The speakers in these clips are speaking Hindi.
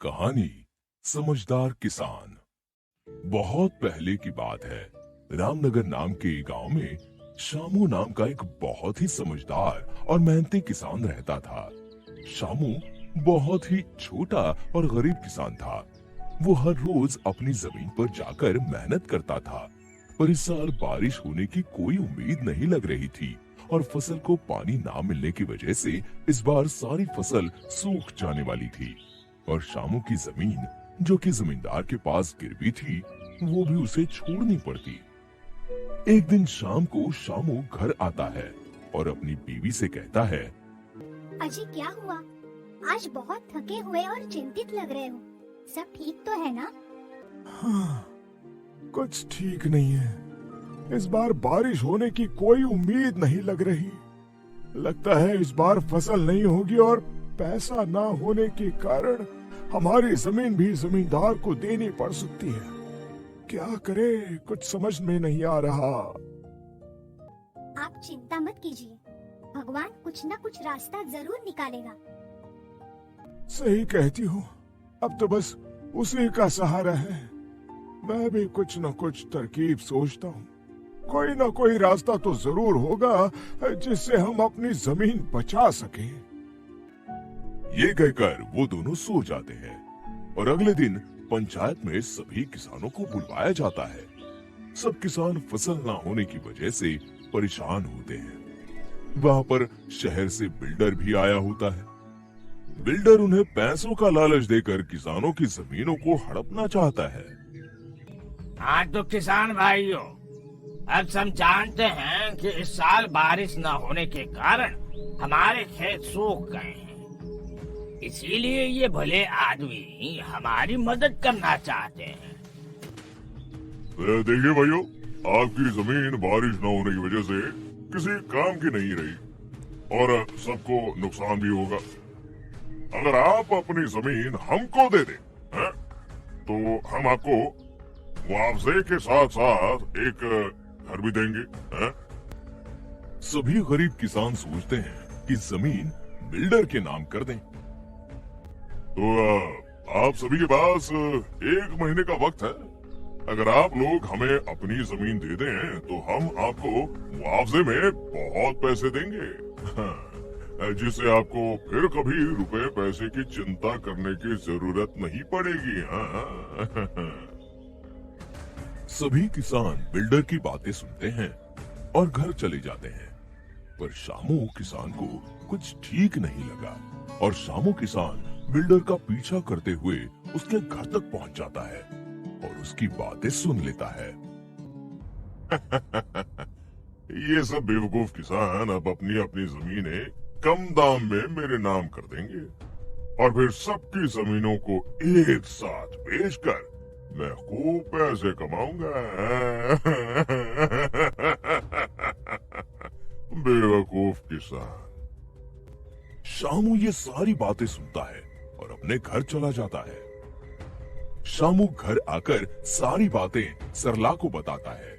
कहानी समझदार किसान। बहुत पहले की बात है। रामनगर नाम के गांव में शामू नाम का एक बहुत ही समझदार और मेहनती किसान रहता था। शामू बहुत ही छोटा और गरीब किसान था। वो हर रोज अपनी जमीन पर जाकर मेहनत करता था, पर इस साल बारिश होने की कोई उम्मीद नहीं लग रही थी और फसल को पानी ना मिलने की वजह से इस बार सारी फसल सूख जाने वाली थी। और शामू की जमीन, जो कि जमींदार के पास गिरवी थी, वो भी उसे छोड़नी पड़ती। एक दिन शाम को शामू घर आता है और अपनी बीवी से कहता है, अजी क्या हुआ? आज बहुत थके हुए और चिंतित लग रहे हो। सब ठीक तो है ना? हाँ, कुछ ठीक नहीं है। इस बार बारिश होने की कोई उम्मीद नहीं लग रही। लगता है इस बार फसल नहीं होगी और पैसा ना होने के कारण हमारी जमीन भी जमींदार को देनी पड़ सकती है। क्या करे, कुछ समझ में नहीं आ रहा। आप चिंता मत कीजिए, भगवान कुछ न कुछ रास्ता जरूर निकालेगा। सही कहती हो, अब तो बस उसी का सहारा है। मैं भी कुछ न कुछ तरकीब सोचता हूँ। कोई न कोई रास्ता तो जरूर होगा जिससे हम अपनी जमीन बचा सकें। ये कहकर वो दोनों सो जाते हैं और अगले दिन पंचायत में सभी किसानों को बुलवाया जाता है। सब किसान फसल ना होने की वजह से परेशान होते हैं। वहाँ पर शहर से बिल्डर भी आया होता है। बिल्डर उन्हें पैसों का लालच देकर किसानों की जमीनों को हड़पना चाहता है। हाँ तो किसान भाइयों, अब हम जानते हैं कि इस साल बारिश न होने के कारण हमारे खेत सूख गए हैं। इसीलिए ये भले आदमी हमारी मदद करना चाहते हैं। देखिए भाइयों, आपकी जमीन बारिश न होने की वजह से किसी काम की नहीं रही और सबको नुकसान भी होगा। अगर आप अपनी जमीन हमको दे दें, तो हम आपको मुआवजे के साथ साथ एक घर भी देंगे। सभी गरीब किसान सोचते हैं कि जमीन बिल्डर के नाम कर दें। तो आप सभी के पास 1 महीने का वक्त है। अगर आप लोग हमें अपनी जमीन दे दें तो हम आपको मुआवजे में बहुत पैसे देंगे, जिससे आपको फिर कभी रुपए पैसे की चिंता करने की जरूरत नहीं पड़ेगी। सभी किसान बिल्डर की बातें सुनते हैं और घर चले जाते हैं। पर शामू किसान को कुछ ठीक नहीं लगा और शामू किसान बिल्डर का पीछा करते हुए उसके घर तक पहुंच जाता है और उसकी बातें सुन लेता है। ये सब बेवकूफ किसान अब अपनी अपनी जमीनें कम दाम में मेरे नाम कर देंगे और फिर सबकी जमीनों को एक साथ बेचकर मैं खूब पैसे कमाऊंगा। बेवकूफ किसान। शामू ये सारी बातें सुनता है और अपने घर चला जाता है। शामू घर आकर सारी बातें सरला को बताता है।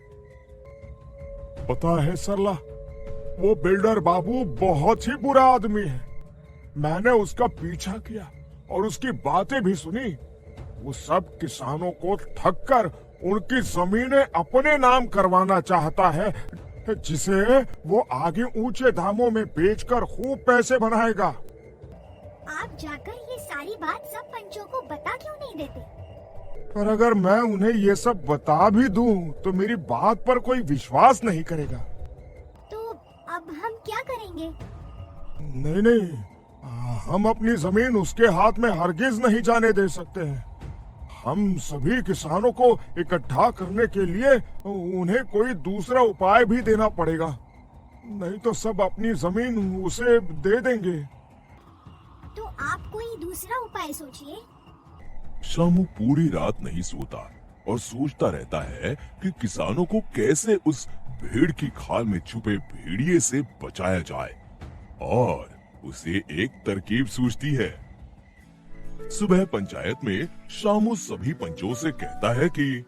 पता है सरला, वो बिल्डर बाबू बहुत ही बुरा आदमी है। मैंने उसका पीछा किया और उसकी बातें भी सुनी। वो सब किसानों को ठग कर उनकी जमीनें अपने नाम करवाना चाहता है, जिसे वो आगे ऊंचे दामों में बेचकर खूब पैसे बनाएगा। आप जाकर ये सारी बात सब पंचों को बता क्यों नहीं देते? पर अगर मैं उन्हें ये सब बता भी दूं तो मेरी बात पर कोई विश्वास नहीं करेगा। तो अब हम क्या करेंगे? नहीं, हम अपनी जमीन उसके हाथ में हरगिज नहीं जाने दे सकते हैं। हम सभी किसानों को इकट्ठा करने के लिए उन्हें कोई दूसरा उपाय भी देना पड़ेगा, नहीं तो सब अपनी जमीन उसे दे देंगे। तो आप कोई दूसरा उपाय सोचिए। शामू पूरी रात नहीं सोता और सोचता रहता है कि किसानों को कैसे उस भेड़ की खाल में छुपे भेड़िए से बचाया जाए, और उसे एक तरकीब सूझती है। सुबह पंचायत में शामू सभी पंचों से कहता है कि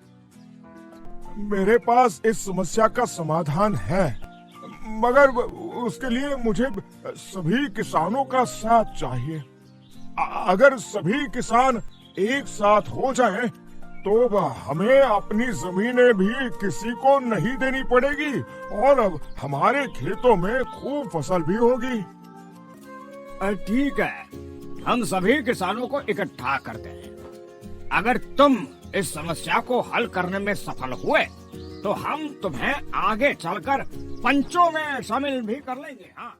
मेरे पास इस समस्या का समाधान है, मगर उसके लिए मुझे सभी किसानों का साथ चाहिए। अगर सभी किसान एक साथ हो जाए तो हमें अपनी जमीनें भी किसी को नहीं देनी पड़ेगी और अब हमारे खेतों में खूब फसल भी होगी। ठीक है, हम सभी किसानों को इकट्ठा करते हैं। अगर तुम इस समस्या को हल करने में सफल हुए तो हम तुम्हें आगे चलकर पंचों में शामिल भी कर लेंगे। हाँ।